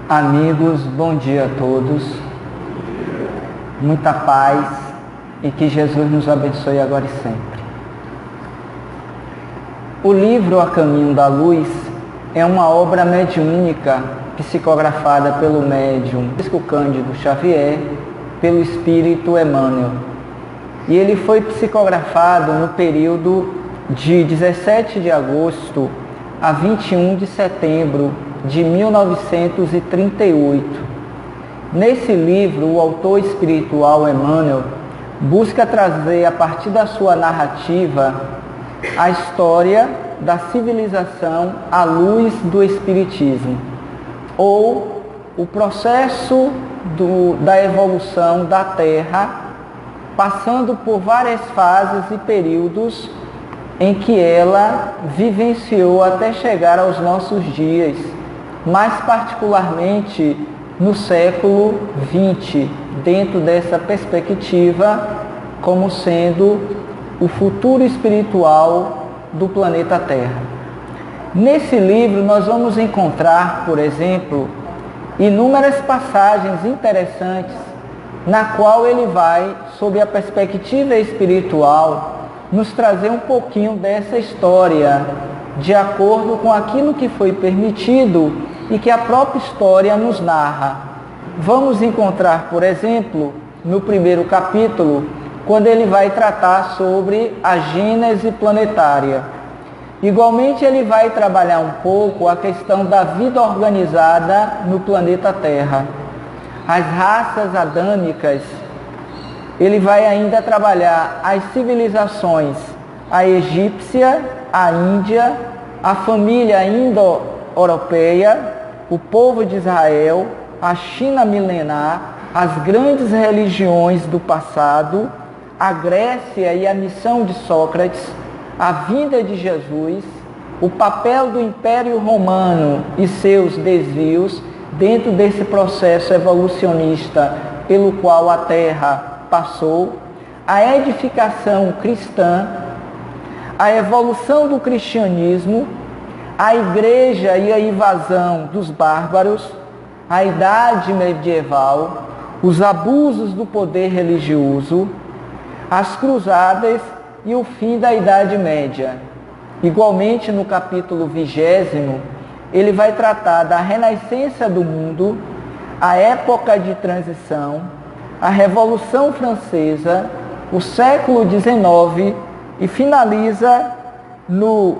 Amigos, bom dia a todos, muita paz e que Jesus nos abençoe agora e sempre. O livro A Caminho da Luz é uma obra mediúnica psicografada pelo médium Francisco Cândido Xavier, pelo Espírito Emmanuel. E ele foi psicografado no período de 17 de agosto a 21 de setembro de 1938. Nesse livro, o autor espiritual Emmanuel busca trazer, a partir da sua narrativa, a história da civilização à luz do Espiritismo, ou o processo da evolução da Terra, passando por várias fases e períodos em que ela vivenciou até chegar aos nossos dias, mais particularmente no século XX, dentro dessa perspectiva como sendo o futuro espiritual do planeta Terra. Nesse livro nós vamos encontrar, por exemplo, inúmeras passagens interessantes na qual ele vai, sob a perspectiva espiritual, nos trazer um pouquinho dessa história, de acordo com aquilo que foi permitido e que a própria história nos narra. Vamos encontrar, por exemplo, no primeiro capítulo, quando ele vai tratar sobre a gênese planetária. Igualmente, ele vai trabalhar um pouco a questão da vida organizada no planeta Terra. As raças adâmicas. Ele vai ainda trabalhar as civilizações, a egípcia, a índia, a família indo-europeia, o povo de Israel, a China milenar, as grandes religiões do passado, a Grécia e a missão de Sócrates, a vinda de Jesus, o papel do Império Romano e seus desvios dentro desse processo evolucionista pelo qual a Terra passou, a edificação cristã, a evolução do cristianismo, a igreja e a invasão dos bárbaros, a idade medieval, os abusos do poder religioso, as cruzadas e o fim da Idade Média. Igualmente, no capítulo 20º, ele vai tratar da renascença do mundo, a época de transição, a Revolução Francesa, o século XIX, e finaliza no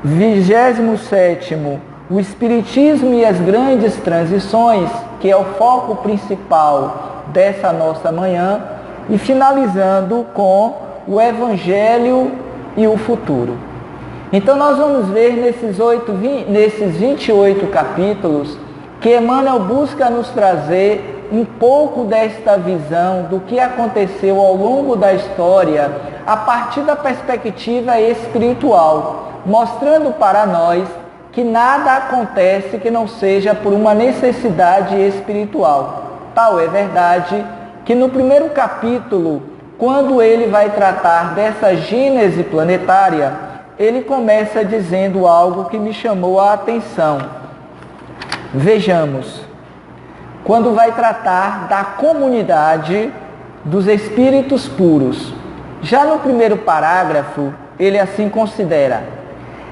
27º, o Espiritismo e as grandes transições, que é o foco principal dessa nossa manhã, e finalizando com o Evangelho e o futuro. Então nós vamos ver nesses 28 capítulos que Emmanuel busca nos trazer um pouco desta visão do que aconteceu ao longo da história a partir da perspectiva espiritual, mostrando para nós que nada acontece que não seja por uma necessidade espiritual. Tal é verdade que no primeiro capítulo, quando ele vai tratar dessa gênese planetária, ele começa dizendo algo que me chamou a atenção. Vejamos. Quando vai tratar da comunidade dos espíritos puros. Já no primeiro parágrafo, ele assim considera: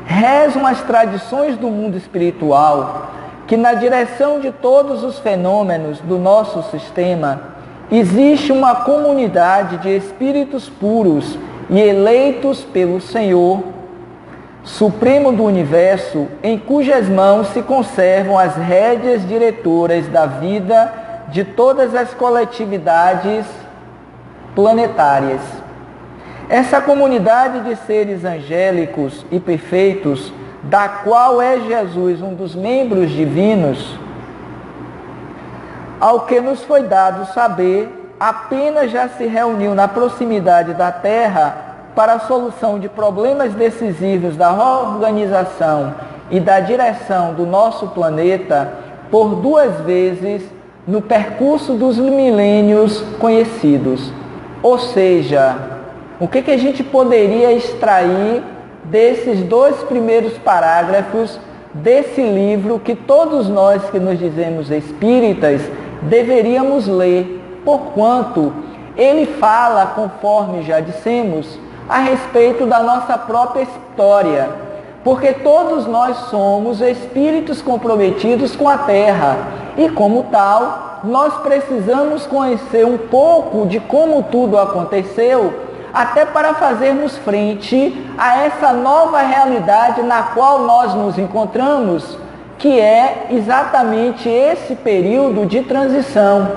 rezam as tradições do mundo espiritual que na direção de todos os fenômenos do nosso sistema existe uma comunidade de espíritos puros e eleitos pelo Senhor Supremo do Universo, em cujas mãos se conservam as rédeas diretoras da vida de todas as coletividades planetárias. Essa comunidade de seres angélicos e perfeitos, da qual é Jesus um dos membros divinos, ao que nos foi dado saber, apenas já se reuniu na proximidade da Terra para a solução de problemas decisivos da organização e da direção do nosso planeta por 2 vezes no percurso dos milênios conhecidos. Ou seja, o que a gente poderia extrair desses 2 primeiros parágrafos desse livro que todos nós que nos dizemos espíritas deveríamos ler, porquanto ele fala, conforme já dissemos, a respeito da nossa própria história, porque todos nós somos espíritos comprometidos com a Terra e, como tal, nós precisamos conhecer um pouco de como tudo aconteceu, até para fazermos frente a essa nova realidade na qual nós nos encontramos, que é exatamente esse período de transição.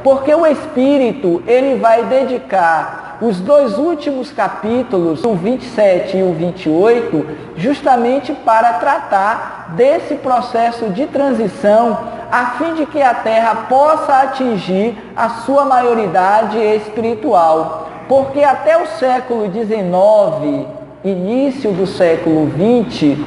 Porque o Espírito, ele vai dedicar os 2 últimos capítulos, o 27 e o 28, justamente para tratar desse processo de transição, a fim de que a Terra possa atingir a sua maioridade espiritual. Porque até o século XIX, início do século XX,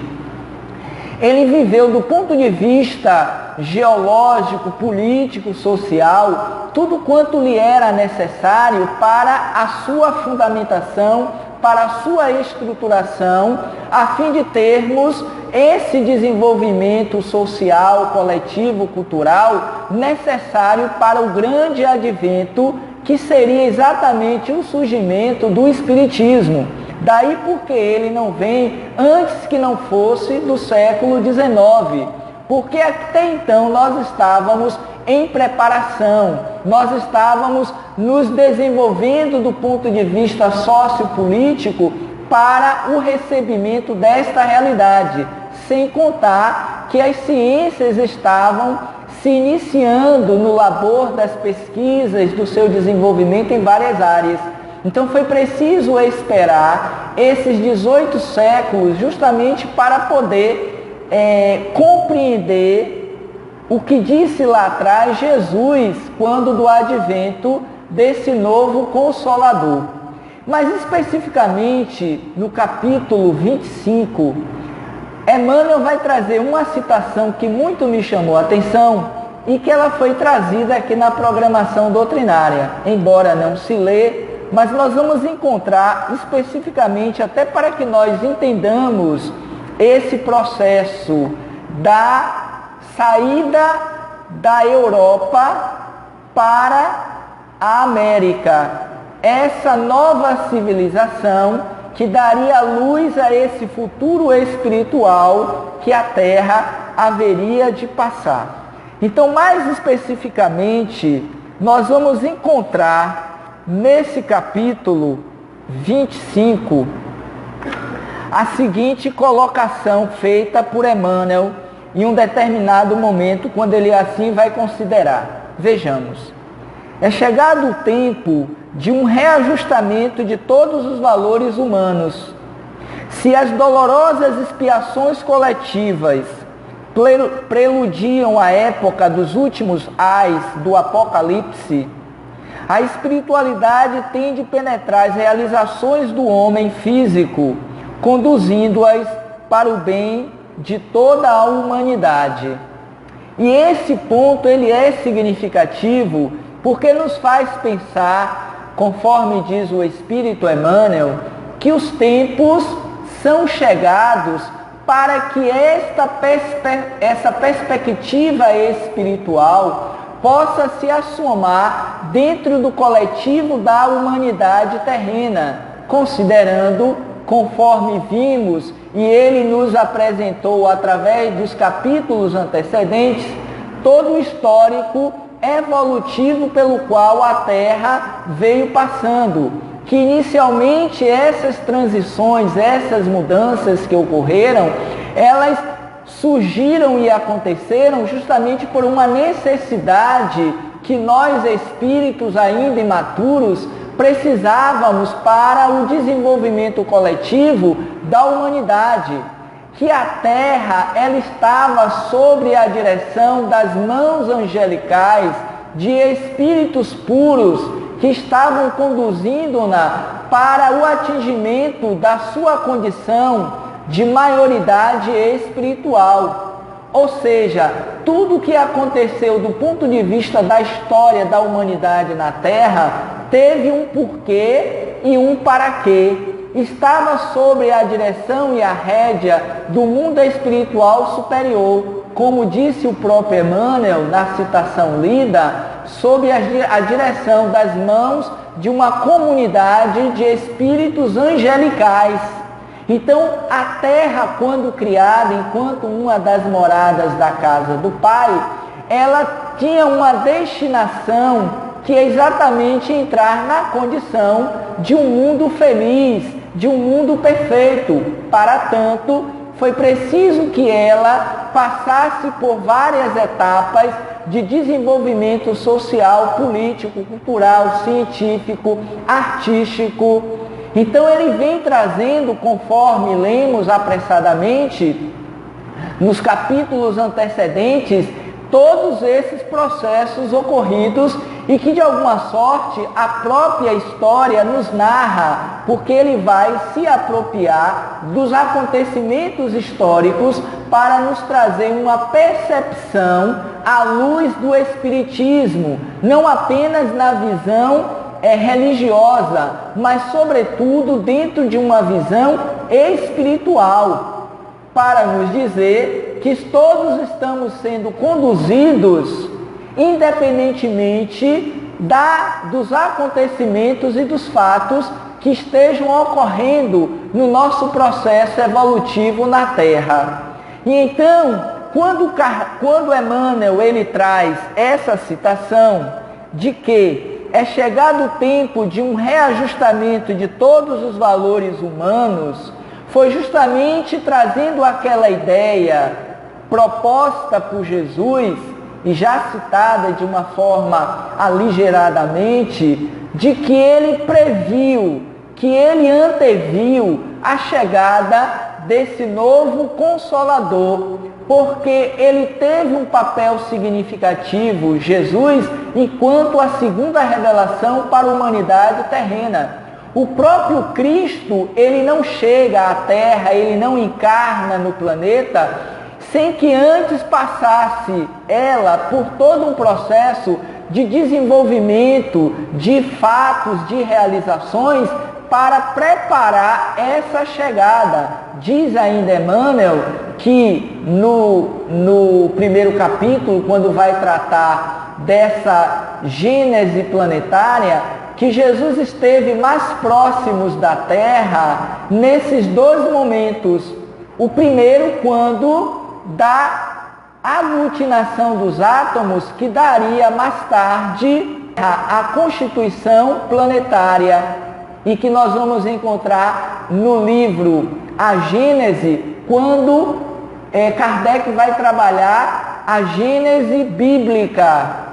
ele viveu do ponto de vista geológico, político, social, tudo quanto lhe era necessário para a sua fundamentação, para a sua estruturação, a fim de termos esse desenvolvimento social, coletivo, cultural, necessário para o grande advento, que seria exatamente o surgimento do Espiritismo. Daí porque ele não vem antes que não fosse do século XIX, porque até então nós estávamos em preparação, nós estávamos nos desenvolvendo do ponto de vista sociopolítico para o recebimento desta realidade, sem contar que as ciências estavam se iniciando no labor das pesquisas, do seu desenvolvimento em várias áreas. Então foi preciso esperar esses 18 séculos justamente para poder compreender o que disse lá atrás Jesus, quando do advento desse novo Consolador. Mas especificamente no capítulo 25, Emmanuel vai trazer uma citação que muito me chamou a atenção e que ela foi trazida aqui na programação doutrinária, embora não se lê, mas nós vamos encontrar especificamente, até para que nós entendamos esse processo da saída da Europa para a América, essa nova civilização que daria luz a esse futuro espiritual que a Terra haveria de passar. Então, mais especificamente, nós vamos encontrar nesse capítulo 25 a seguinte colocação feita por Emmanuel em um determinado momento, quando ele assim vai considerar. Vejamos: é chegado o tempo de um reajustamento de todos os valores humanos. Se as dolorosas expiações coletivas preludiam a época dos últimos ais do Apocalipse, a espiritualidade tem de penetrar as realizações do homem físico, conduzindo-as para o bem de toda a humanidade. E esse ponto ele é significativo porque nos faz pensar, conforme diz o Espírito Emmanuel, que os tempos são chegados para que essa perspectiva espiritual possa se assomar dentro do coletivo da humanidade terrena, considerando, conforme vimos, e ele nos apresentou através dos capítulos antecedentes, todo o histórico evolutivo pelo qual a Terra veio passando, que inicialmente essas transições, essas mudanças que ocorreram, elas surgiram e aconteceram justamente por uma necessidade que nós, espíritos ainda imaturos, precisávamos para o desenvolvimento coletivo da humanidade. Que a Terra ela estava sob a direção das mãos angelicais de espíritos puros que estavam conduzindo-na para o atingimento da sua condição de maioridade espiritual. Ou seja, tudo o que aconteceu do ponto de vista da história da humanidade na Terra teve um porquê e um para quê. estava sob a direção e a rédea do mundo espiritual superior, como disse o próprio Emmanuel na citação lida, sob a direção das mãos de uma comunidade de espíritos angelicais. Então, a terra, quando criada enquanto uma das moradas da casa do Pai, ela tinha uma destinação que é exatamente entrar na condição de um mundo feliz, de um mundo perfeito. Para tanto, foi preciso que ela passasse por várias etapas de desenvolvimento social, político, cultural, científico, artístico. Então ele vem trazendo, conforme lemos apressadamente nos capítulos antecedentes, todos esses processos ocorridos e que de alguma sorte a própria história nos narra, porque ele vai se apropriar dos acontecimentos históricos para nos trazer uma percepção à luz do Espiritismo, não apenas na visão religiosa, mas sobretudo dentro de uma visão espiritual, para nos dizer que todos estamos sendo conduzidos independentemente dos acontecimentos e dos fatos que estejam ocorrendo no nosso processo evolutivo na Terra. E então, quando Emmanuel ele traz essa citação de que é chegado o tempo de um reajustamento de todos os valores humanos, foi justamente trazendo aquela ideia proposta por Jesus e já citada de uma forma aligeradamente, de que ele previu, que ele anteviu a chegada desse novo Consolador, porque ele teve um papel significativo, Jesus, enquanto a segunda revelação para a humanidade terrena. O próprio Cristo, ele não chega à Terra, ele não encarna no planeta, sem que antes passasse ela por todo um processo de desenvolvimento, de fatos, de realizações, para preparar essa chegada. Diz ainda Emmanuel que no primeiro capítulo, quando vai tratar dessa gênese planetária, que Jesus esteve mais próximos da Terra nesses dois momentos. O primeiro, quando da aglutinação dos átomos, que daria mais tarde a constituição planetária, e que nós vamos encontrar no livro A Gênese, quando Kardec vai trabalhar a gênese bíblica,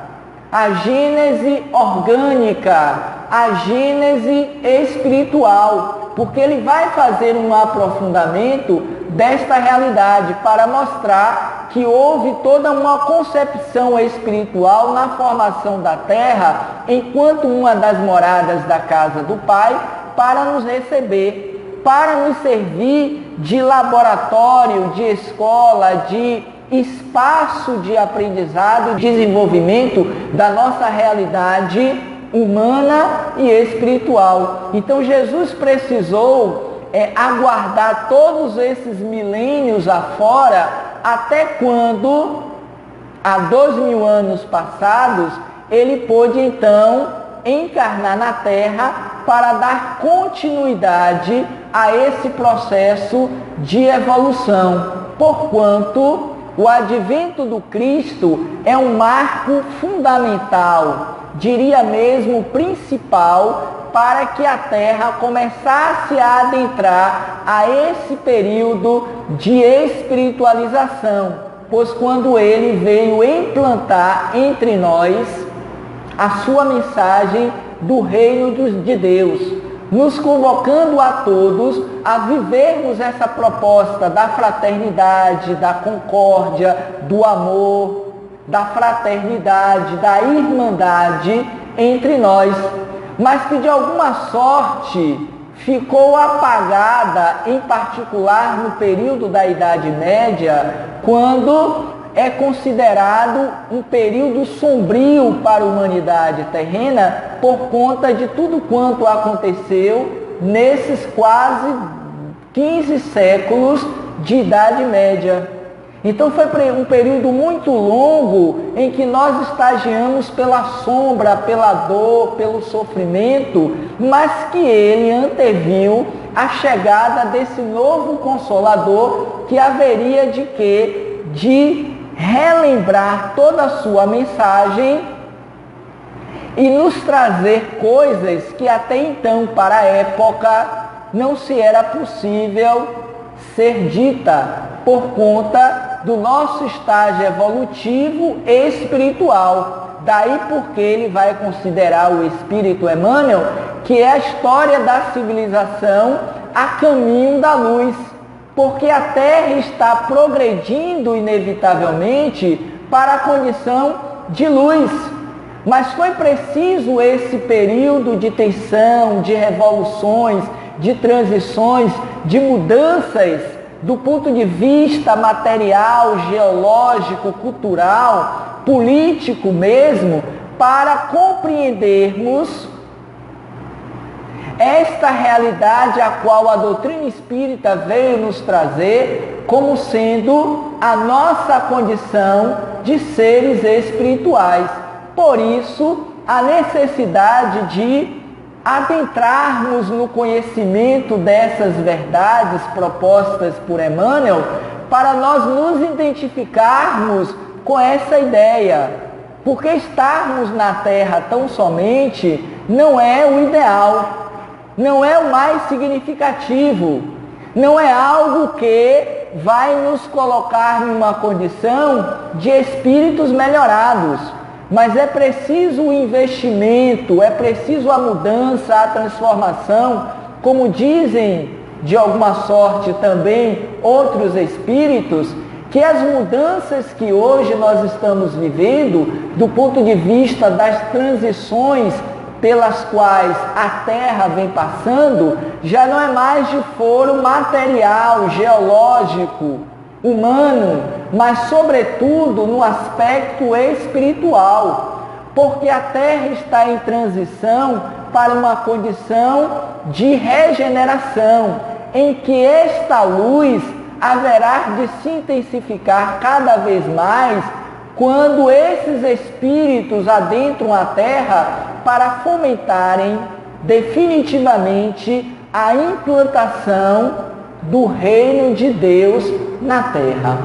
a gênese orgânica, a gênese espiritual, porque ele vai fazer um aprofundamento desta realidade para mostrar que houve toda uma concepção espiritual na formação da Terra enquanto uma das moradas da casa do Pai, para nos receber, para nos servir de laboratório, de escola, de espaço de aprendizado, desenvolvimento da nossa realidade humana e espiritual. Então Jesus precisou aguardar todos esses milênios afora, até quando, há 2000 anos passados, ele pôde então encarnar na Terra para dar continuidade a esse processo de evolução, porquanto o advento do Cristo é um marco fundamental, diria mesmo principal, para que a Terra começasse a adentrar a esse período de espiritualização, pois quando ele veio implantar entre nós a sua mensagem do reino de Deus, nos convocando a todos a vivermos essa proposta da fraternidade, da concórdia, do amor, da fraternidade, da irmandade entre nós, mas que de alguma sorte ficou apagada, em particular no período da Idade Média, quando é considerado um período sombrio para a humanidade terrena por conta de tudo quanto aconteceu nesses quase 15 séculos de Idade Média. Então foi um período muito longo em que nós estagiamos pela sombra, pela dor, pelo sofrimento, mas que ele anteviu a chegada desse novo Consolador que haveria de quê? De relembrar toda a sua mensagem e nos trazer coisas que até então, para a época, não se era possível ser dita por conta do nosso estágio evolutivo e espiritual. Daí porque ele vai considerar o Espírito Emmanuel, que é a história da civilização a caminho da luz, porque a Terra está progredindo inevitavelmente para a condição de luz. Mas foi preciso esse período de tensão, de revoluções, de transições, de mudanças do ponto de vista material, geológico, cultural, político mesmo, para compreendermos esta realidade a qual a doutrina espírita veio nos trazer como sendo a nossa condição de seres espirituais. Por isso, a necessidade de adentrarmos no conhecimento dessas verdades propostas por Emmanuel, para nós nos identificarmos com essa ideia. Porque estarmos na Terra tão somente não é o ideal, não é o mais significativo, não é algo que vai nos colocar numa condição de espíritos melhorados. Mas é preciso o investimento, é preciso a mudança, a transformação, como dizem de alguma sorte também outros espíritos, que as mudanças que hoje nós estamos vivendo, do ponto de vista das transições pelas quais a Terra vem passando, já não é mais de foro material, geológico, humano, mas sobretudo no aspecto espiritual, porque a Terra está em transição para uma condição de regeneração, em que esta luz haverá de se intensificar cada vez mais quando esses espíritos adentram a Terra para fomentarem definitivamente a implantação do reino de Deus na Terra.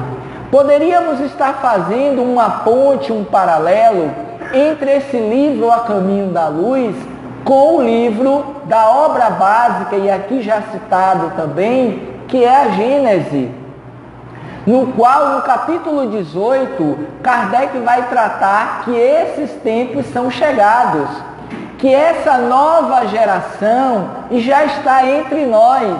Poderíamos estar fazendo uma ponte, um paralelo entre esse livro A Caminho da Luz com o livro da obra básica, e aqui já citado também, que é a Gênese, no qual, no capítulo 18, Kardec vai tratar que esses tempos são chegados, que essa nova geração já está entre nós,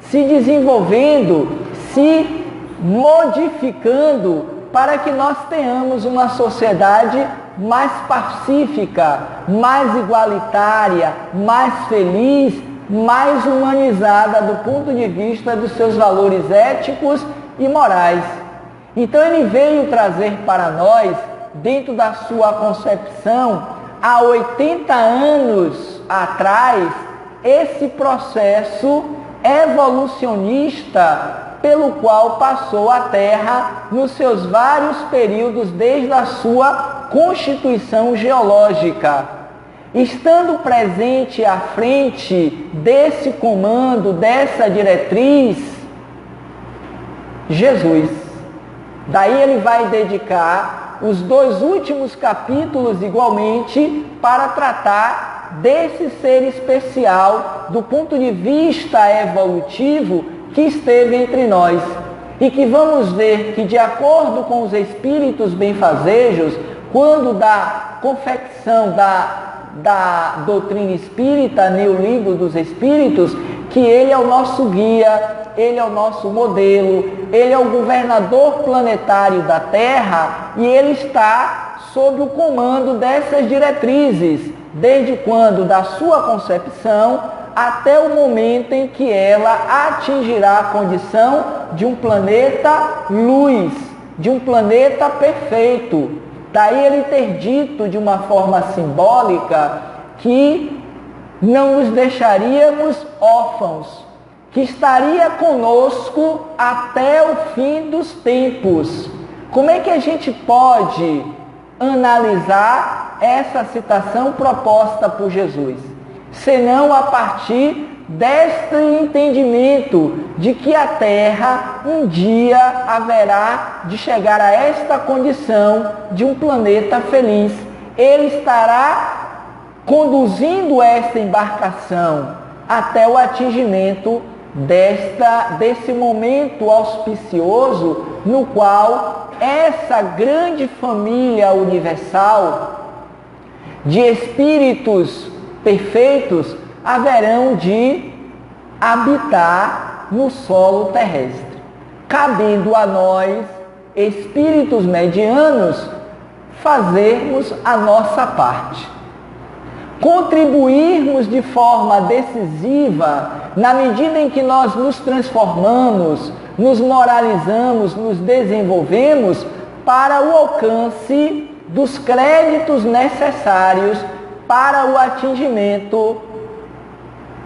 se desenvolvendo, se modificando, para que nós tenhamos uma sociedade mais pacífica, mais igualitária, mais feliz, mais humanizada do ponto de vista dos seus valores éticos e morais. Então ele veio trazer para nós, dentro da sua concepção, há 80 anos atrás, esse processo evolucionista pelo qual passou a Terra nos seus vários períodos desde a sua constituição geológica. Estando presente à frente desse comando, dessa diretriz, Jesus. Daí ele vai dedicar os 2 últimos capítulos igualmente para tratar desse ser especial do ponto de vista evolutivo que esteve entre nós. E que vamos ver que, de acordo com os espíritos benfazejos, quando da confecção da doutrina espírita, no livro dos espíritos, que ele é o nosso guia, ele é o nosso modelo, ele é o governador planetário da Terra e ele está sob o comando dessas diretrizes, desde quando da sua concepção até o momento em que ela atingirá a condição de um planeta luz, de um planeta perfeito. Daí ele ter dito de uma forma simbólica que não nos deixaríamos órfãos, que estaria conosco até o fim dos tempos. Como é que a gente pode analisar essa citação proposta por Jesus? Senão a partir deste entendimento de que a Terra um dia haverá de chegar a esta condição de um planeta feliz. Ele estará conduzindo esta embarcação até o atingimento desse momento auspicioso no qual essa grande família universal de espíritos perfeitos haverão de habitar no solo terrestre, cabendo a nós, espíritos medianos, fazermos a nossa parte, contribuirmos de forma decisiva na medida em que nós nos transformamos, nos moralizamos, nos desenvolvemos para o alcance dos créditos necessários para o atingimento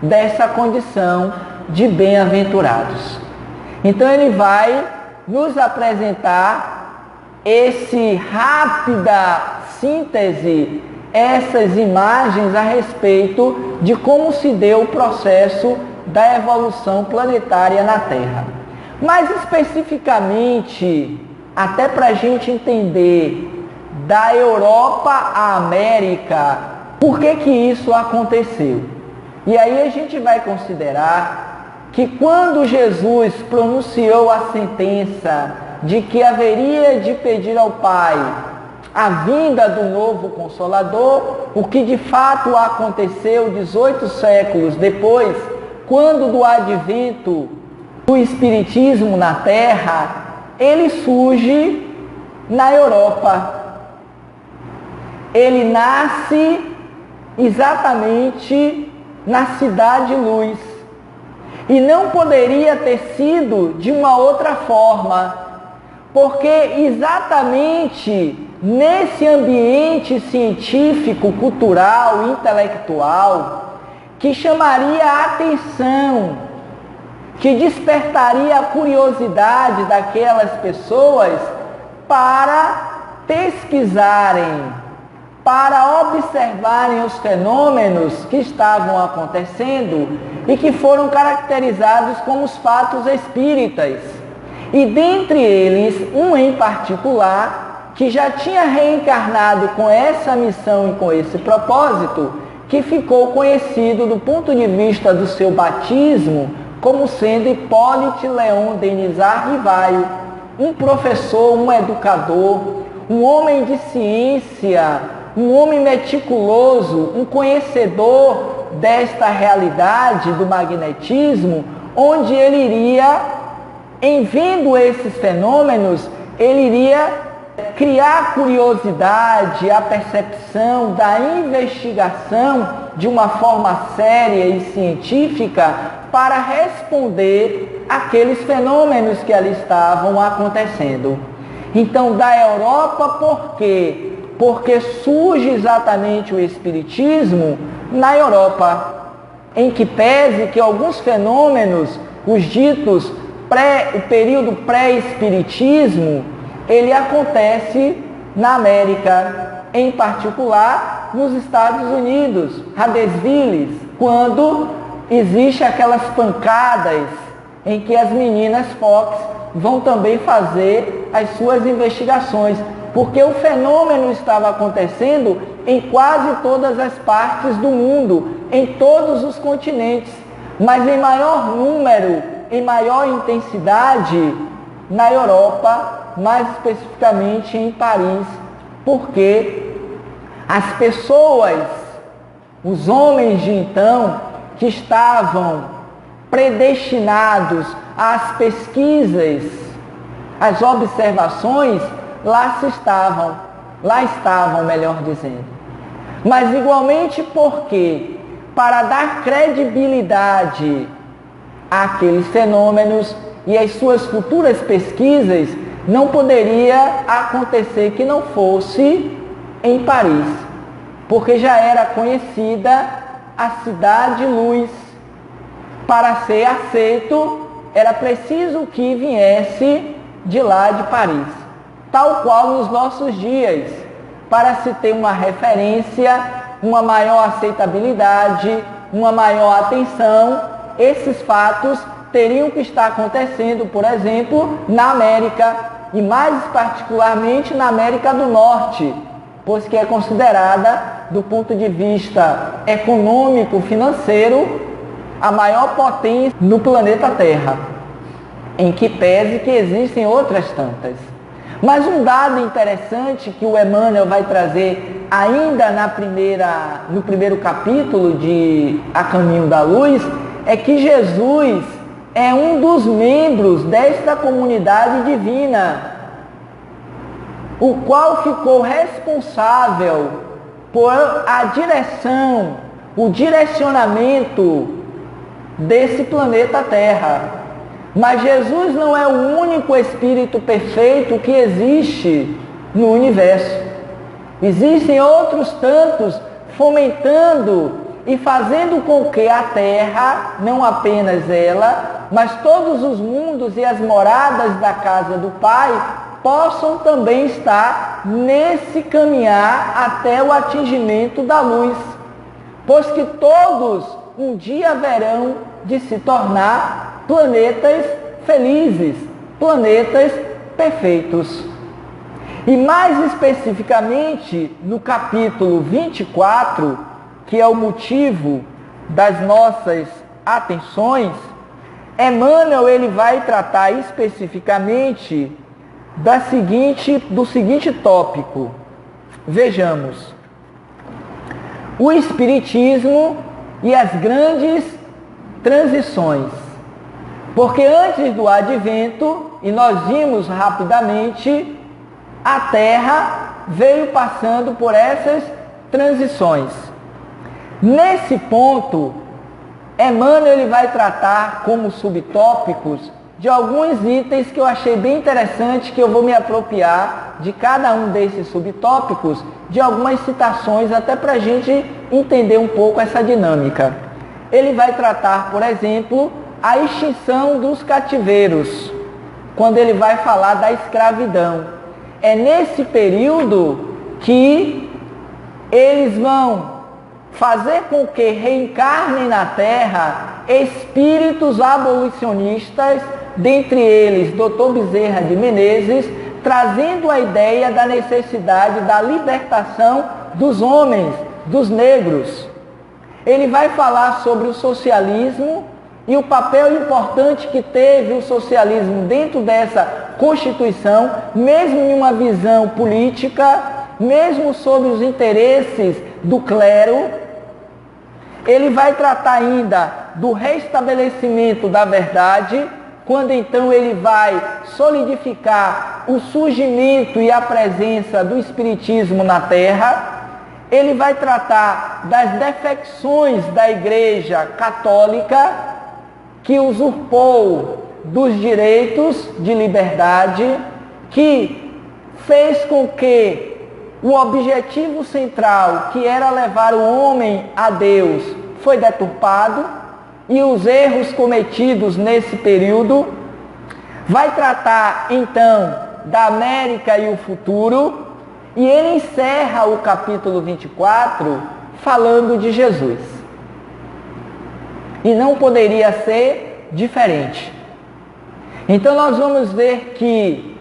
dessa condição de bem-aventurados. Então ele vai nos apresentar esse rápida síntese, essas imagens a respeito de como se deu o processo da evolução planetária na Terra. Mais especificamente, até para a gente entender da Europa à América, por que isso aconteceu? E aí a gente vai considerar que quando Jesus pronunciou a sentença de que haveria de pedir ao Pai a vinda do novo Consolador, o que de fato aconteceu 18 séculos depois, quando do advento do Espiritismo na Terra, ele surge na Europa. Ele nasce exatamente na Cidade Luz. E não poderia ter sido de uma outra forma, porque exatamente nesse ambiente científico, cultural, intelectual, que chamaria a atenção, que despertaria a curiosidade daquelas pessoas para pesquisarem, para observarem os fenômenos que estavam acontecendo e que foram caracterizados como os fatos espíritas. E dentre eles, um em particular, que já tinha reencarnado com essa missão e com esse propósito, que ficou conhecido do ponto de vista do seu batismo como sendo Hipólite Leon Denizar Rivaio, um professor, um educador, um homem de ciência, um homem meticuloso, um conhecedor desta realidade do magnetismo, onde ele iria, em vendo esses fenômenos, ele iria criar a curiosidade, a percepção da investigação de uma forma séria e científica para responder àqueles fenômenos que ali estavam acontecendo. Então, da Europa, por quê? Porque surge exatamente o Espiritismo na Europa, em que pese que alguns fenômenos, os ditos o período pré-Espiritismo, ele acontece na América, em particular nos Estados Unidos, Huddersville, quando existe aquelas pancadas em que as meninas Fox vão também fazer as suas investigações, porque o fenômeno estava acontecendo em quase todas as partes do mundo, em todos os continentes, mas em maior número, em maior intensidade na Europa, mais especificamente em Paris, porque as pessoas, os homens de então, que estavam predestinados às pesquisas, às observações, lá estavam, melhor dizendo. Mas igualmente porque, para dar credibilidade àqueles fenômenos e às suas futuras pesquisas, não poderia acontecer que não fosse em Paris, porque já era conhecida a cidade-luz. Para ser aceito, era preciso que viesse de lá de Paris. Tal qual nos nossos dias, para se ter uma referência, uma maior aceitabilidade, uma maior atenção, esses fatos teriam que estar acontecendo, por exemplo, na América, e mais particularmente na América do Norte, pois que é considerada, do ponto de vista econômico, financeiro, a maior potência no planeta Terra, em que pese que existem outras tantas. Mas um dado interessante que o Emmanuel vai trazer ainda no primeiro capítulo de A Caminho da Luz, é que Jesus é um dos membros desta comunidade divina, o qual ficou responsável por a direção, o direcionamento desse planeta Terra. Mas Jesus não é o único Espírito perfeito que existe no universo. Existem outros tantos fomentando e fazendo com que a Terra, não apenas ela, mas todos os mundos e as moradas da casa do Pai, possam também estar nesse caminhar até o atingimento da luz. Pois que todos um dia haverão de se tornar planetas felizes, planetas perfeitos. E mais especificamente no capítulo 24, que é o motivo das nossas atenções, Emmanuel ele vai tratar especificamente do seguinte tópico. Vejamos: o Espiritismo e as grandes transições. Porque antes do advento, e nós vimos rapidamente, a Terra veio passando por essas transições. Nesse ponto, Emmanuel ele vai tratar como subtópicos de alguns itens que eu achei bem interessante, que eu vou me apropriar de cada um desses subtópicos, de algumas citações, até para a gente entender um pouco essa dinâmica. Ele vai tratar, por exemplo, a extinção dos cativeiros, quando ele vai falar da escravidão. É nesse período que eles vão fazer com que reencarnem na Terra espíritos abolicionistas, dentre eles Dr. Bezerra de Menezes, trazendo a ideia da necessidade da libertação dos homens, dos negros. Ele vai falar sobre o socialismo e o papel importante que teve o socialismo dentro dessa Constituição, mesmo em uma visão política, mesmo sobre os interesses do clero. Ele vai tratar ainda do restabelecimento da verdade, quando então ele vai solidificar o surgimento e a presença do Espiritismo na Terra. Ele vai tratar das defecções da Igreja Católica, que usurpou dos direitos de liberdade, que fez com que o objetivo central, que era levar o homem a Deus, foi deturpado, e os erros cometidos nesse período. Vai tratar então da América e o futuro, e ele encerra o capítulo 24 falando de Jesus. E não poderia ser diferente. Então nós vamos ver que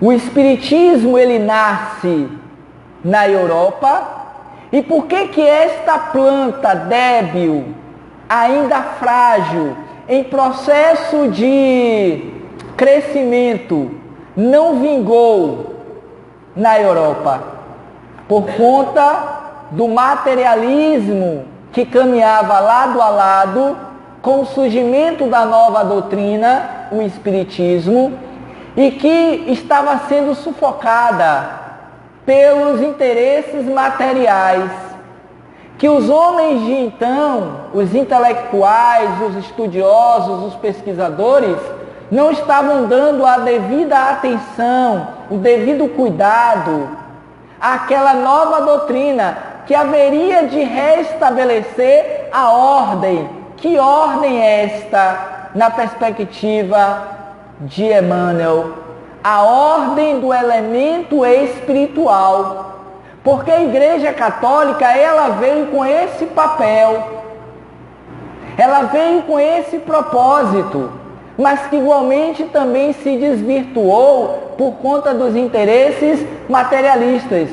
o Espiritismo ele nasce na Europa. E por que esta planta débil, ainda frágil, em processo de crescimento, não vingou na Europa? Por conta do materialismo que caminhava lado a lado com o surgimento da nova doutrina, o Espiritismo, e que estava sendo sufocada pelos interesses materiais, que os homens de então, os intelectuais, os estudiosos, os pesquisadores, não estavam dando a devida atenção, o devido cuidado àquela nova doutrina, que haveria de restabelecer a ordem. Que ordem é esta na perspectiva de Emmanuel? A ordem do elemento espiritual. Porque a Igreja Católica, ela veio com esse papel, ela veio com esse propósito, mas que igualmente também se desvirtuou por conta dos interesses materialistas,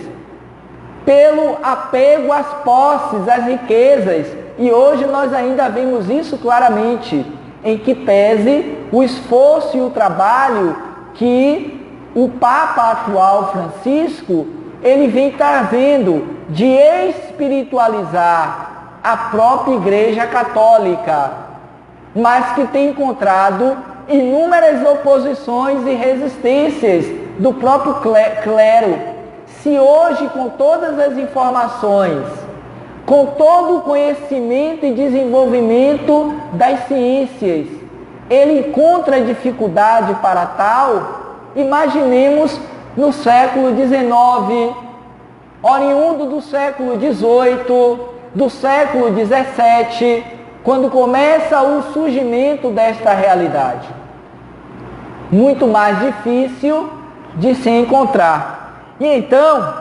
pelo apego às posses, às riquezas. E hoje nós ainda vemos isso claramente, em que pese o esforço e o trabalho que o Papa atual, Francisco, ele vem trazendo de espiritualizar a própria Igreja Católica, mas que tem encontrado inúmeras oposições e resistências do próprio clero. Se hoje, com todas as informações, com todo o conhecimento e desenvolvimento das ciências, ele encontra dificuldade para tal, imaginemos no século XIX, oriundo do século XVIII, do século XVII, quando começa o surgimento desta realidade. Muito mais difícil de se encontrar. E então,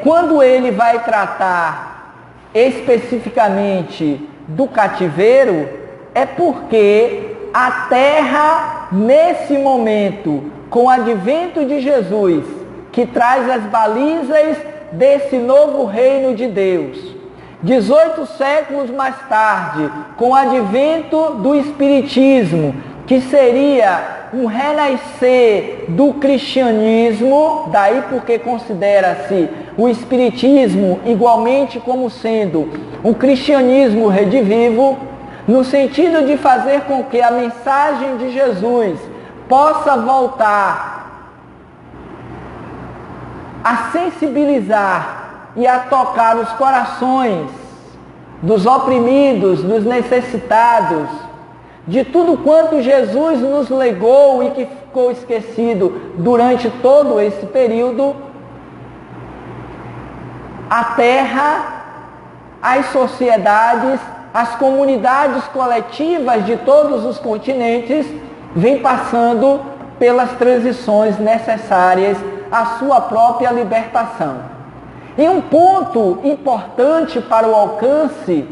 quando ele vai tratar especificamente do cativeiro, é porque a terra, nesse momento, com o advento de Jesus, que traz as balizas desse novo reino de Deus, 18 séculos mais tarde, com o advento do Espiritismo, que seria um renascer do cristianismo, daí porque considera-se o Espiritismo igualmente como sendo um cristianismo redivivo, no sentido de fazer com que a mensagem de Jesus possa voltar a sensibilizar e a tocar os corações dos oprimidos, dos necessitados, de tudo quanto Jesus nos legou e que ficou esquecido durante todo esse período. A terra, as sociedades, as comunidades coletivas de todos os continentes vêm passando pelas transições necessárias à sua própria libertação. E um ponto importante para o alcance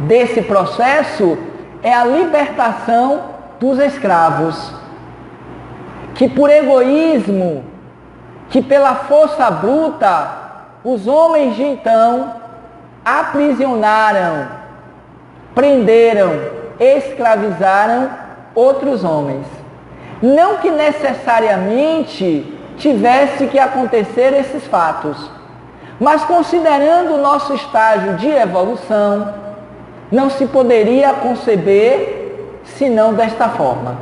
desse processo é a libertação dos escravos, que por egoísmo, que pela força bruta, os homens de então aprisionaram, prenderam, escravizaram outros homens. Não que necessariamente tivesse que acontecer esses fatos, mas considerando o nosso estágio de evolução, não se poderia conceber senão desta forma.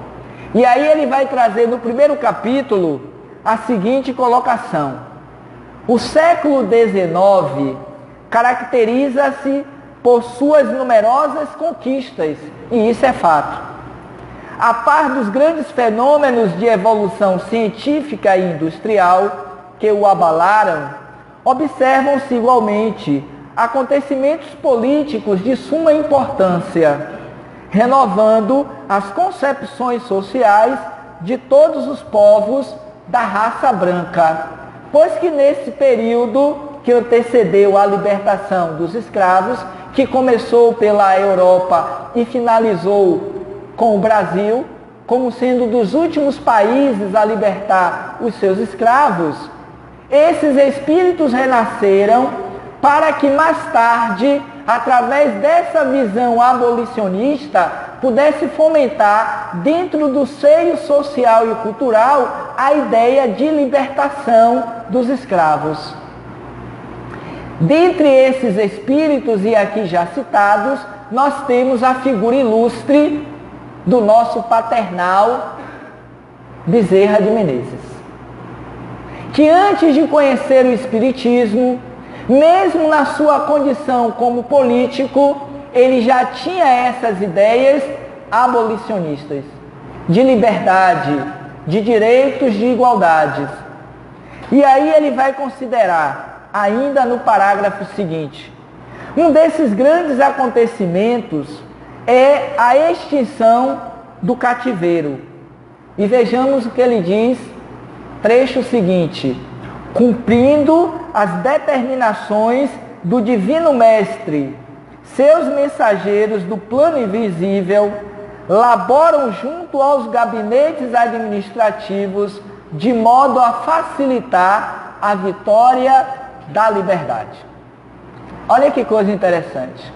E aí ele vai trazer no primeiro capítulo a seguinte colocação: o século XIX caracteriza-se por suas numerosas conquistas, e isso é fato. A par dos grandes fenômenos de evolução científica e industrial que o abalaram, observam-se igualmente acontecimentos políticos de suma importância, renovando as concepções sociais de todos os povos da raça branca, pois que nesse período que antecedeu a libertação dos escravos, que começou pela Europa e finalizou com o Brasil, como sendo dos últimos países a libertar os seus escravos, esses espíritos renasceram para que mais tarde, através dessa visão abolicionista, pudesse fomentar dentro do seio social e cultural a ideia de libertação dos escravos. Dentre esses espíritos, e aqui já citados, nós temos a figura ilustre do nosso paternal Bezerra de Menezes, que antes de conhecer o Espiritismo, mesmo na sua condição como político, ele já tinha essas ideias abolicionistas, de liberdade, de direitos, de igualdades. E aí ele vai considerar ainda no parágrafo seguinte. Um desses grandes acontecimentos é a extinção do cativeiro. E vejamos o que ele diz, trecho seguinte: cumprindo as determinações do Divino Mestre, seus mensageiros do plano invisível laboram junto aos gabinetes administrativos de modo a facilitar a vitória da liberdade. Olha que coisa interessante.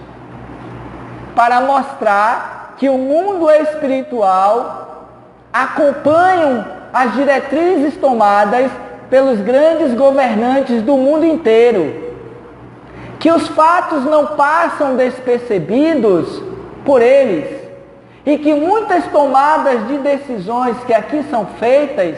Para mostrar que o mundo espiritual acompanha as diretrizes tomadas pelos grandes governantes do mundo inteiro, que os fatos não passam despercebidos por eles e que muitas tomadas de decisões que aqui são feitas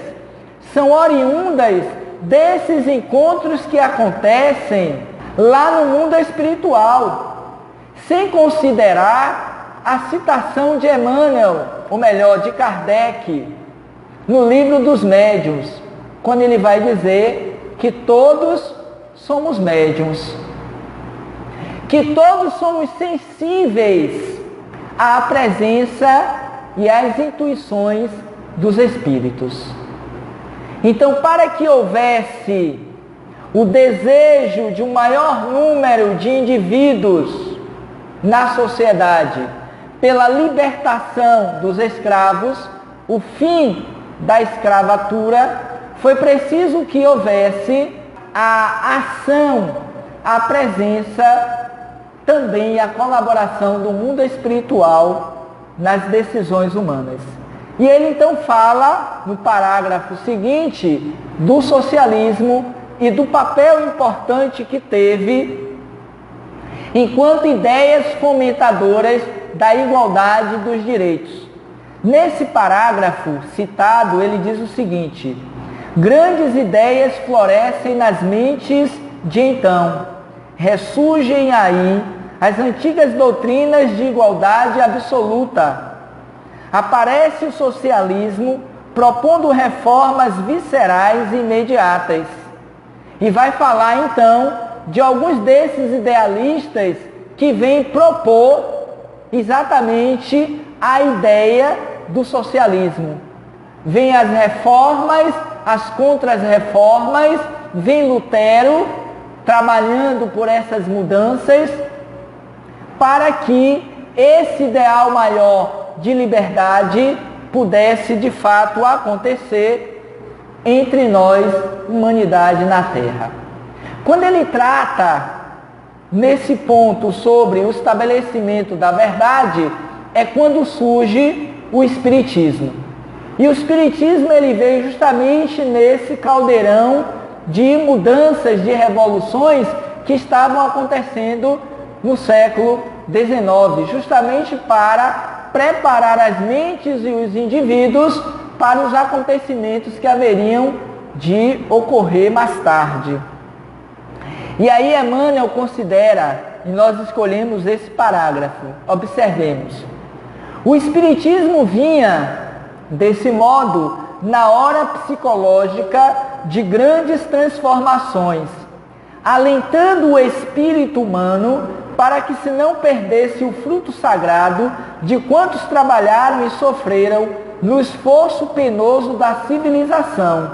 são oriundas desses encontros que acontecem lá no mundo espiritual, sem considerar a citação de Emmanuel, ou melhor, de Kardec, no livro dos médiuns, quando ele vai dizer que todos somos médiuns, que todos somos sensíveis à presença e às intuições dos espíritos. Então, para que houvesse o desejo de um maior número de indivíduos na sociedade pela libertação dos escravos, o fim da escravatura, foi preciso que houvesse a ação, a presença, também a colaboração do mundo espiritual nas decisões humanas. E ele então fala, no parágrafo seguinte, do socialismo e do papel importante que teve enquanto ideias fomentadoras da igualdade dos direitos. Nesse parágrafo citado, ele diz o seguinte: grandes ideias florescem nas mentes de então, ressurgem aí as antigas doutrinas de igualdade absoluta. Aparece o socialismo propondo reformas viscerais e imediatas. E vai falar então de alguns desses idealistas que vêm propor exatamente a ideia do socialismo. Vêm as reformas, as contra-reformas, vem Lutero trabalhando por essas mudanças para que esse ideal maior de liberdade pudesse de fato acontecer entre nós, humanidade na Terra. Quando ele trata nesse ponto sobre o estabelecimento da verdade, é quando surge o Espiritismo. E o Espiritismo ele veio justamente nesse caldeirão de mudanças, de revoluções que estavam acontecendo no século XIX, justamente para preparar as mentes e os indivíduos para os acontecimentos que haveriam de ocorrer mais tarde. E aí Emmanuel considera, e nós escolhemos esse parágrafo, observemos. O Espiritismo vinha, desse modo, na hora psicológica de grandes transformações, alentando o espírito humano para que se não perdesse o fruto sagrado de quantos trabalharam e sofreram no esforço penoso da civilização.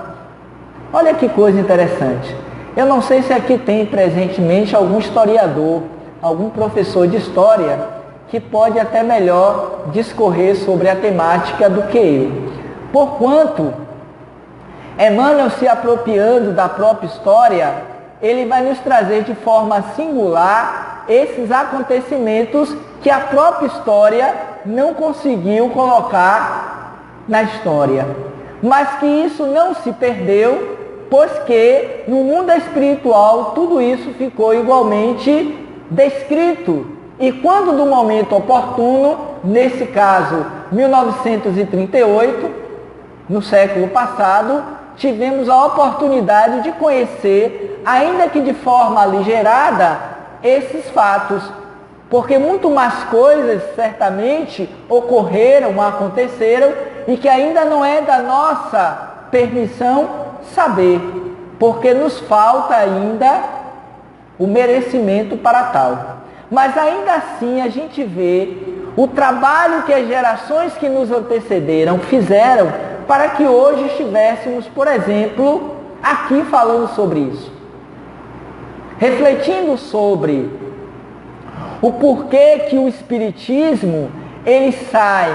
Olha que coisa interessante. Eu não sei se aqui tem presentemente algum historiador, algum professor de história que pode até melhor discorrer sobre a temática do que eu. Porquanto, Emmanuel, se apropriando da própria história, ele vai nos trazer de forma singular esses acontecimentos que a própria história não conseguiu colocar na história. Mas que isso não se perdeu, pois que no mundo espiritual tudo isso ficou igualmente descrito. E quando do momento oportuno, nesse caso 1938, no século passado, tivemos a oportunidade de conhecer, ainda que de forma aligerada, esses fatos, porque muito mais coisas certamente ocorreram, aconteceram, e que ainda não é da nossa permissão saber, porque nos falta ainda o merecimento para tal. Mas ainda assim a gente vê o trabalho que as gerações que nos antecederam fizeram para que hoje estivéssemos, por exemplo, aqui falando sobre isso. Refletindo sobre o porquê que o Espiritismo ele sai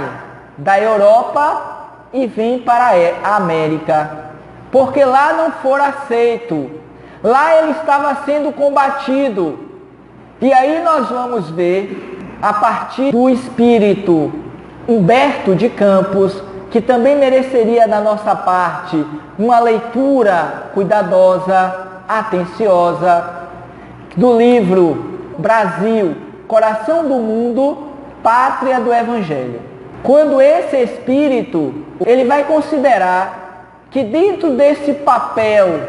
da Europa e vem para a América. Porque lá não for aceito. Lá ele estava sendo combatido. E aí nós vamos ver, a partir do espírito Humberto de Campos, que também mereceria da nossa parte uma leitura cuidadosa, atenciosa, do livro Brasil, Coração do Mundo, Pátria do Evangelho. Quando esse espírito, ele vai considerar que dentro desse papel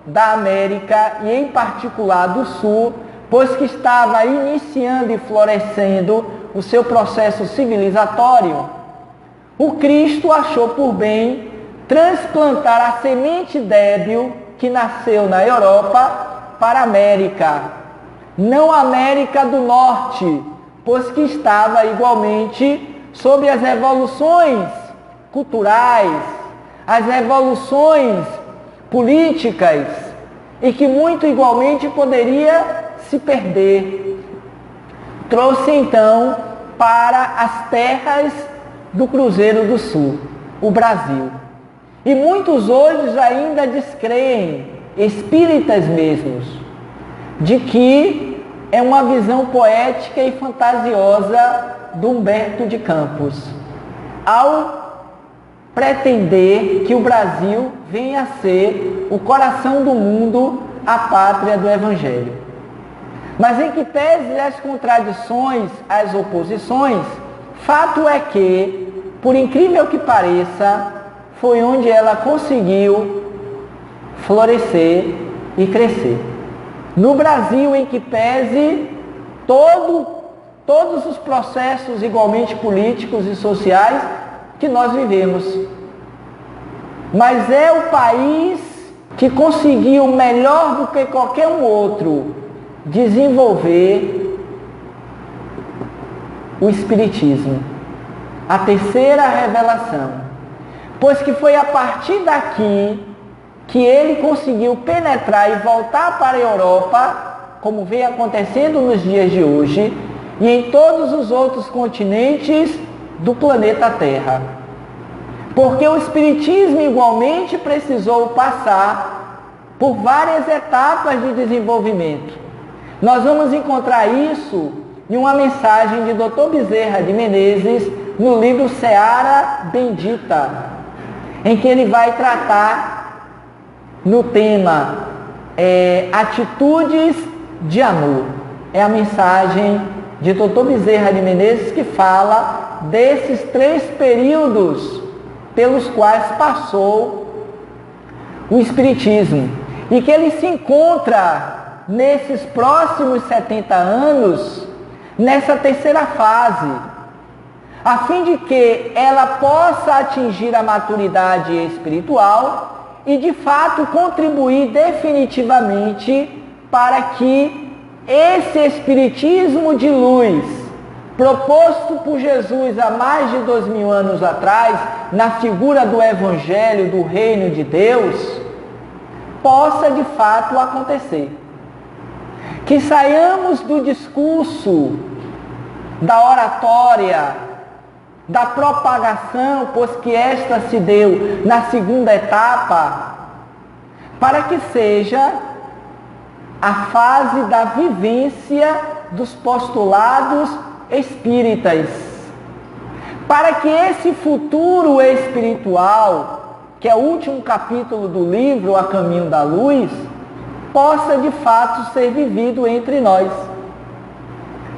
da América, e em particular do Sul, pois que estava iniciando e florescendo o seu processo civilizatório, o Cristo achou por bem transplantar a semente débil que nasceu na Europa para a América. Não a América do Norte, pois que estava igualmente sob as revoluções culturais, as revoluções políticas, e que muito igualmente poderia se perder. Trouxe então para as terras do Cruzeiro do Sul, o Brasil. E muitos hoje ainda descreem, espíritas mesmos, de que é uma visão poética e fantasiosa do Humberto de Campos, ao pretender que o Brasil venha a ser o coração do mundo, a pátria do Evangelho. Mas em que pese as contradições, as oposições, fato é que, por incrível que pareça, foi onde ela conseguiu florescer e crescer. No Brasil, em que pese todos os processos igualmente políticos e sociais que nós vivemos. Mas é o país que conseguiu, melhor do que qualquer um outro, desenvolver o Espiritismo, a terceira revelação. Pois que foi a partir daqui que ele conseguiu penetrar e voltar para a Europa, como vem acontecendo nos dias de hoje, e em todos os outros continentes do planeta Terra. Porque o Espiritismo igualmente precisou passar por várias etapas de desenvolvimento. Nós vamos encontrar isso em uma mensagem de Dr. Bezerra de Menezes no livro Seara Bendita, em que ele vai tratar no tema Atitudes de Amor. É a mensagem de Dr. Bezerra de Menezes que fala desses 3 períodos pelos quais passou o Espiritismo, e que ele se encontra nesses próximos 70 anos, nessa terceira fase, a fim de que ela possa atingir a maturidade espiritual e de fato contribuir definitivamente para que esse Espiritismo de luz, proposto por Jesus há mais de 2000 anos atrás, na figura do Evangelho do Reino de Deus, possa de fato acontecer. Que saiamos do discurso, da oratória, da propagação, pois que esta se deu na segunda etapa, para que seja a fase da vivência dos postulados espíritas, para que esse futuro espiritual, que é o último capítulo do livro A Caminho da Luz, possa de fato ser vivido entre nós.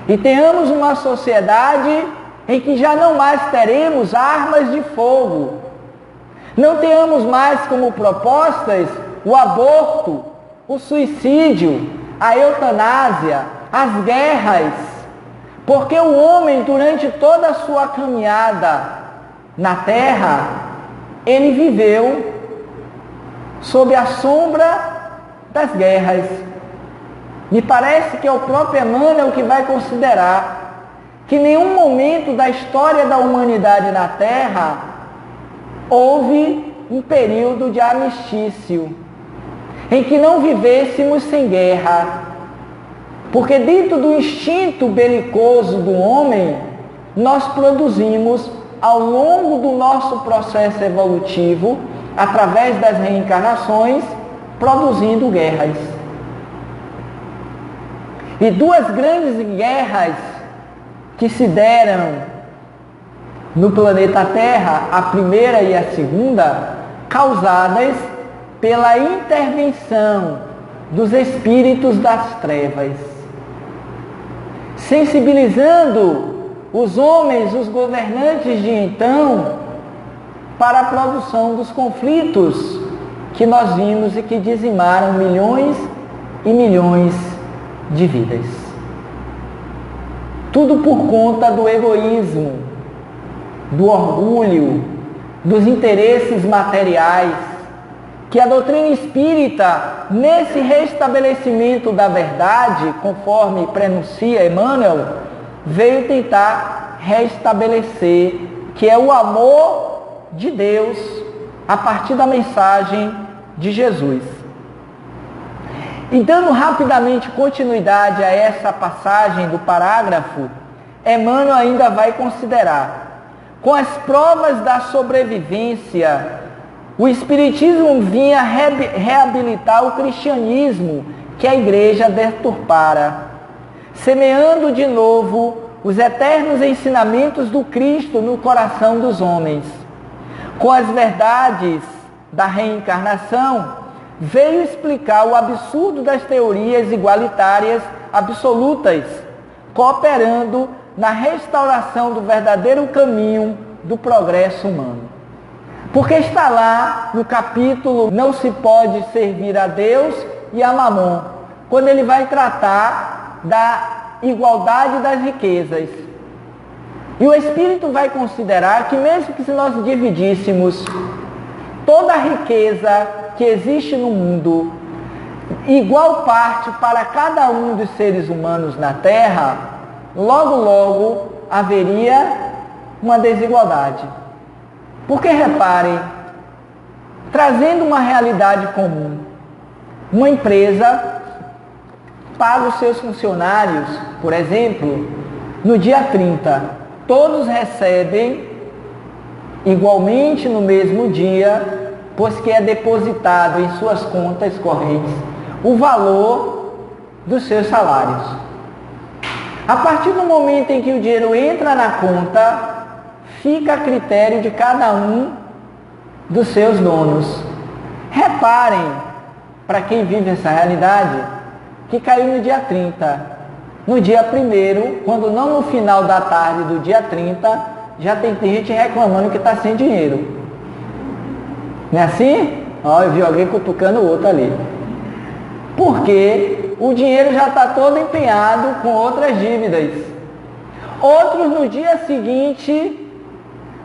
E tenhamos uma sociedade em que já não mais teremos armas de fogo, não tenhamos mais como propostas o aborto, o suicídio, a eutanásia, as guerras, porque o homem, durante toda a sua caminhada na Terra, ele viveu sob a sombra das guerras. Me parece que é o próprio Emmanuel que vai considerar que em nenhum momento da história da humanidade na Terra houve um período de armistício, em que não vivêssemos sem guerra. Porque dentro do instinto belicoso do homem, nós produzimos, ao longo do nosso processo evolutivo, através das reencarnações, produzindo guerras. E duas grandes guerras que se deram no planeta Terra, a primeira e a segunda, causadas pela intervenção dos espíritos das trevas, sensibilizando os homens, os governantes de então, para a produção dos conflitos que nós vimos e que dizimaram milhões e milhões de vidas. Tudo por conta do egoísmo, do orgulho, dos interesses materiais, que a doutrina espírita, nesse restabelecimento da verdade, conforme prenuncia Emmanuel, veio tentar restabelecer, que é o amor de Deus a partir da mensagem de Jesus. E dando rapidamente continuidade a essa passagem do parágrafo, Emmanuel ainda vai considerar, com as provas da sobrevivência, o Espiritismo vinha reabilitar o cristianismo que a Igreja deturpara, semeando de novo os eternos ensinamentos do Cristo no coração dos homens. Com as verdades da reencarnação, veio explicar o absurdo das teorias igualitárias absolutas, cooperando na restauração do verdadeiro caminho do progresso humano. Porque está lá no capítulo Não se pode servir a Deus e a Mamon, quando ele vai tratar da igualdade das riquezas. E o Espírito vai considerar que mesmo que se nós dividíssemos toda a riqueza que existe no mundo, igual parte para cada um dos seres humanos na Terra, logo, logo haveria uma desigualdade. Porque reparem, trazendo uma realidade comum, uma empresa paga os seus funcionários, por exemplo, no dia 30. Todos recebem igualmente no mesmo dia, pois que é depositado em suas contas correntes o valor dos seus salários. A partir do momento em que o dinheiro entra na conta, fica a critério de cada um dos seus donos. Reparem, para quem vive essa realidade, que caiu no dia 30. No dia 1º, quando não no final da tarde do dia 30, já tem gente reclamando que está sem dinheiro. Não é assim? Ó, eu vi alguém cutucando o outro ali. Porque o dinheiro já está todo empenhado com outras dívidas. Outros no dia seguinte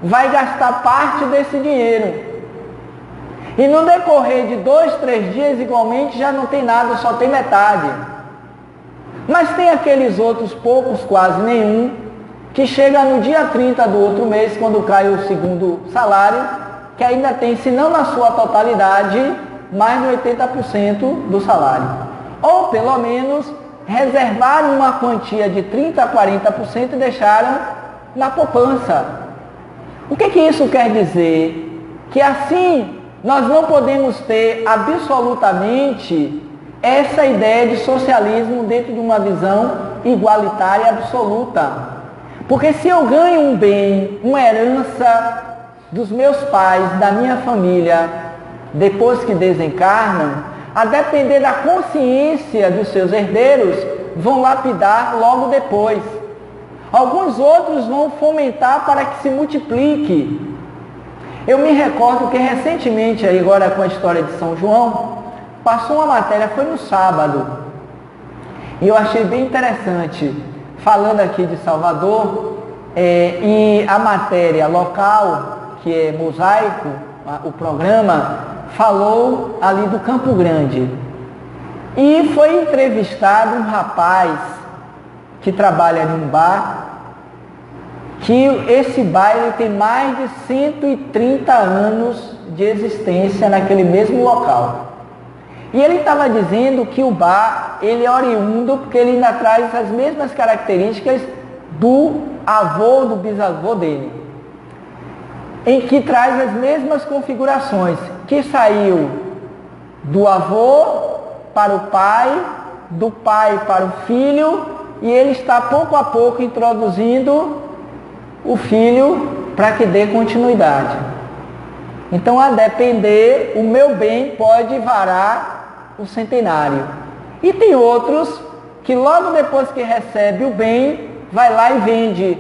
vai gastar parte desse dinheiro. E no decorrer de 2, 3 dias, igualmente, já não tem nada, só tem metade. Mas tem aqueles outros poucos, quase nenhum, que chega no dia 30 do outro mês, quando cai o segundo salário, que ainda tem, se não na sua totalidade, mais de 80% do salário. Ou, pelo menos, reservaram uma quantia de 30% a 40% e deixaram na poupança. O que isso quer dizer? Que assim nós não podemos ter absolutamente essa ideia de socialismo dentro de uma visão igualitária absoluta. Porque se eu ganho um bem, uma herança dos meus pais, da minha família, depois que desencarnam, a depender da consciência dos seus herdeiros, vão lapidar logo depois. Alguns outros vão fomentar para que se multiplique. Eu me recordo que recentemente, agora com a história de São João, passou uma matéria, foi no sábado, e eu achei bem interessante, falando aqui de Salvador, e a matéria local, que é Mosaico, o programa, falou ali do Campo Grande. E foi entrevistado um rapaz que trabalha num bar, que esse bar ele tem mais de 130 anos de existência naquele mesmo local. E ele estava dizendo que o bar ele é oriundo porque ele ainda traz as mesmas características do avô, do bisavô dele, em que traz as mesmas configurações, que saiu do avô para o pai, do pai para o filho, e ele está pouco a pouco introduzindo o filho para que dê continuidade. Então, a depender, o meu bem pode varar o centenário. E tem outros que logo depois que recebe o bem, vai lá e vende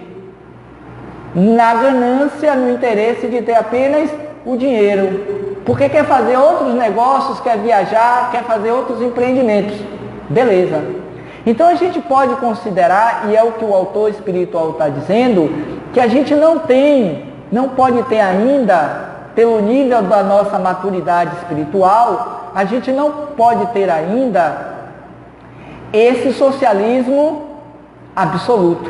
na ganância, no interesse de ter apenas o dinheiro. Porque quer fazer outros negócios, quer viajar, quer fazer outros empreendimentos. Beleza. Então a gente pode considerar, e é o que o autor espiritual está dizendo, que a gente não pode ter ainda, pelo nível da nossa maturidade espiritual, a gente não pode ter ainda esse socialismo absoluto.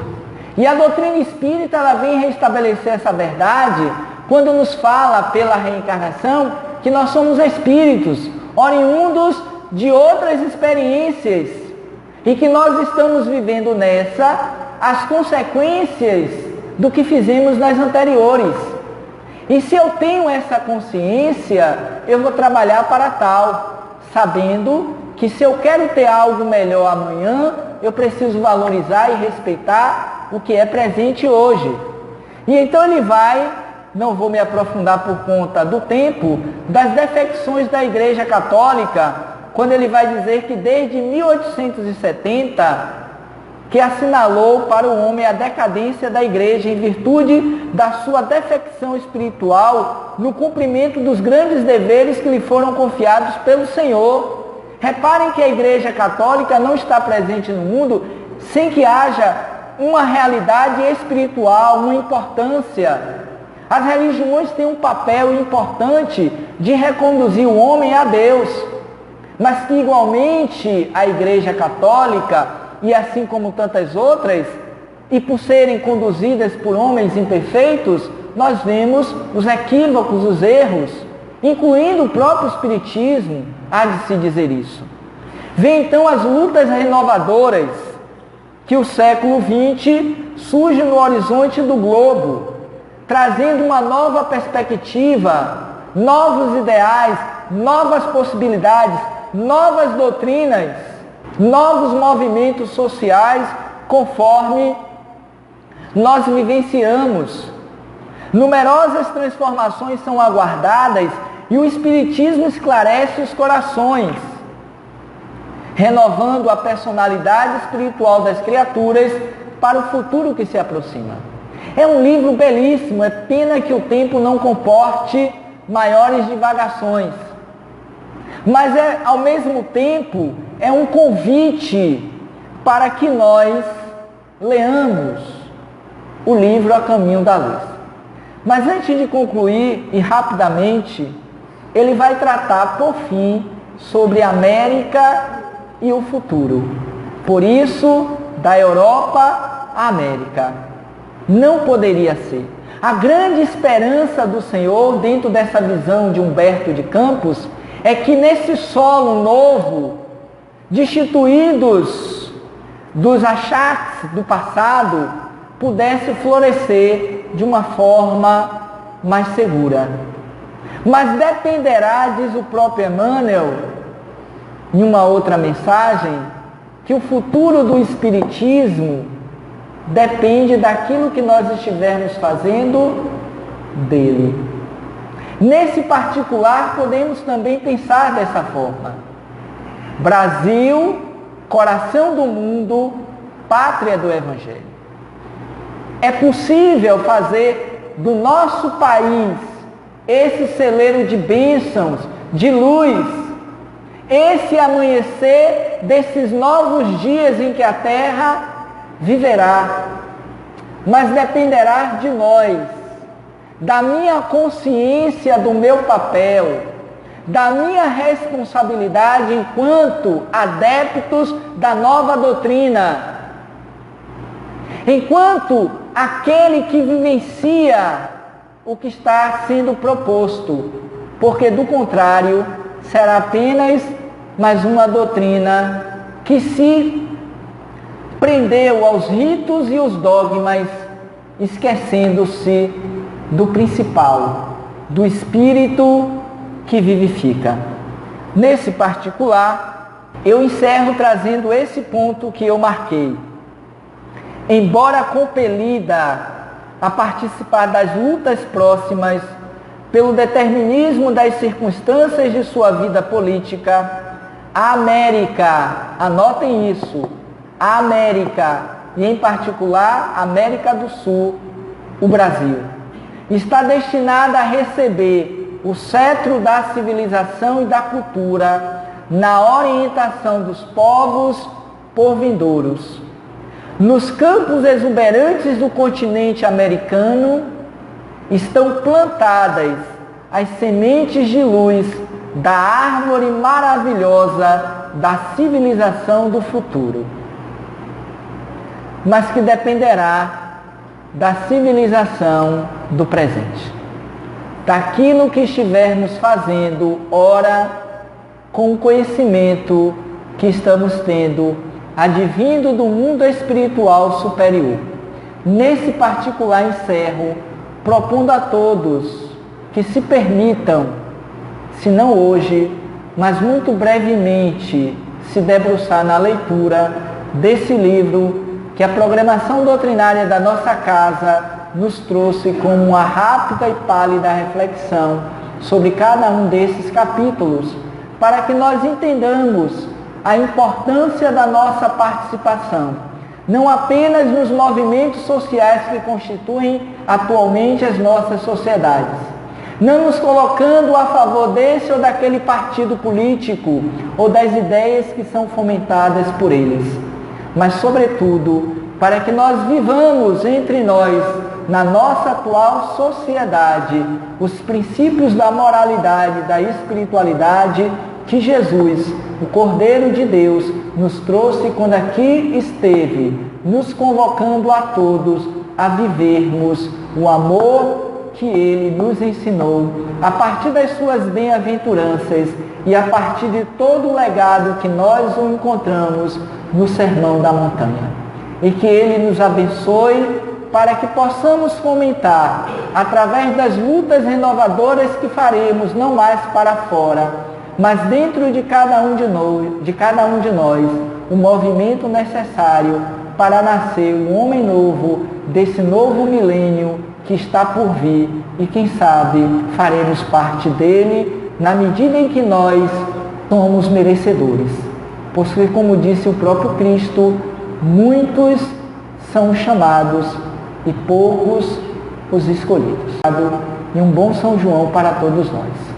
E a doutrina espírita ela vem restabelecer essa verdade quando nos fala pela reencarnação que nós somos espíritos oriundos de outras experiências e que nós estamos vivendo nessa as consequências do que fizemos nas anteriores. E se eu tenho essa consciência, eu vou trabalhar para tal, sabendo que se eu quero ter algo melhor amanhã, eu preciso valorizar e respeitar o que é presente hoje. E então ele vai, não vou me aprofundar por conta do tempo, das defecções da Igreja Católica, quando ele vai dizer que desde 1870, que assinalou para o homem a decadência da Igreja em virtude da sua defecção espiritual no cumprimento dos grandes deveres que lhe foram confiados pelo Senhor. Reparem que a Igreja Católica não está presente no mundo sem que haja uma realidade espiritual, uma importância. As religiões têm um papel importante de reconduzir o homem a Deus, mas que igualmente a Igreja Católica, e assim como tantas outras, e por serem conduzidas por homens imperfeitos, nós vemos os equívocos, os erros, incluindo o próprio Espiritismo, há de se dizer isso. Vem então as lutas renovadoras que o século XX surge no horizonte do globo, trazendo uma nova perspectiva, novos ideais, novas possibilidades, novas doutrinas, novos movimentos sociais conforme nós vivenciamos. Numerosas transformações são aguardadas e o Espiritismo esclarece os corações, renovando a personalidade espiritual das criaturas para o futuro que se aproxima. É um livro belíssimo, é pena que o tempo não comporte maiores divagações. Mas ao mesmo tempo, é um convite para que nós leamos o livro A Caminho da Luz. Mas antes de concluir, e rapidamente, ele vai tratar, por fim, sobre a América e o futuro. Por isso, da Europa à América. Não poderia ser. A grande esperança do Senhor, dentro dessa visão de Humberto de Campos, é que nesse solo novo, destituídos dos achaques do passado, pudesse florescer de uma forma mais segura. Mas dependerá, diz o próprio Emmanuel, em uma outra mensagem, que o futuro do Espiritismo depende daquilo que nós estivermos fazendo dele. Nesse particular, podemos também pensar dessa forma. Brasil, coração do mundo, pátria do Evangelho. É possível fazer do nosso país esse celeiro de bênçãos, de luz, esse amanhecer desses novos dias em que a terra viverá. Mas dependerá de nós, da minha consciência do meu papel, da minha responsabilidade enquanto adeptos da nova doutrina, enquanto aquele que vivencia o que está sendo proposto, porque do contrário será apenas mais uma doutrina que se prendeu aos ritos e os dogmas, esquecendo-se do principal, do Espírito que vivifica. Nesse particular, eu encerro trazendo esse ponto que eu marquei. Embora compelida a participar das lutas próximas pelo determinismo das circunstâncias de sua vida política, a América, anotem isso, a América, e em particular a América do Sul, o Brasil, está destinada a receber o cetro da civilização e da cultura na orientação dos povos por vindouros. Nos campos exuberantes do continente americano estão plantadas as sementes de luz da árvore maravilhosa da civilização do futuro, mas que dependerá da civilização do presente, daquilo que estivermos fazendo, ora, com o conhecimento que estamos tendo, advindo do mundo espiritual superior. Nesse particular encerro, propondo a todos que se permitam, se não hoje, mas muito brevemente, se debruçar na leitura desse livro que a programação doutrinária da nossa casa nos trouxe como uma rápida e pálida reflexão sobre cada um desses capítulos, para que nós entendamos a importância da nossa participação, não apenas nos movimentos sociais que constituem atualmente as nossas sociedades, não nos colocando a favor desse ou daquele partido político ou das ideias que são fomentadas por eles, mas sobretudo para que nós vivamos entre nós, na nossa atual sociedade, os princípios da moralidade, da espiritualidade que Jesus, o Cordeiro de Deus, nos trouxe quando aqui esteve, nos convocando a todos a vivermos o amor que Ele nos ensinou, a partir das suas bem-aventuranças e a partir de todo o legado que nós o encontramos no Sermão da Montanha. E que Ele nos abençoe para que possamos fomentar, através das lutas renovadoras que faremos, não mais para fora, mas dentro de cada um de nós, o movimento necessário para nascer um homem novo, desse novo milênio que está por vir, e quem sabe faremos parte dele na medida em que nós somos merecedores. Porque, como disse o próprio Cristo, muitos são chamados e poucos os escolhidos. E um bom São João para todos nós.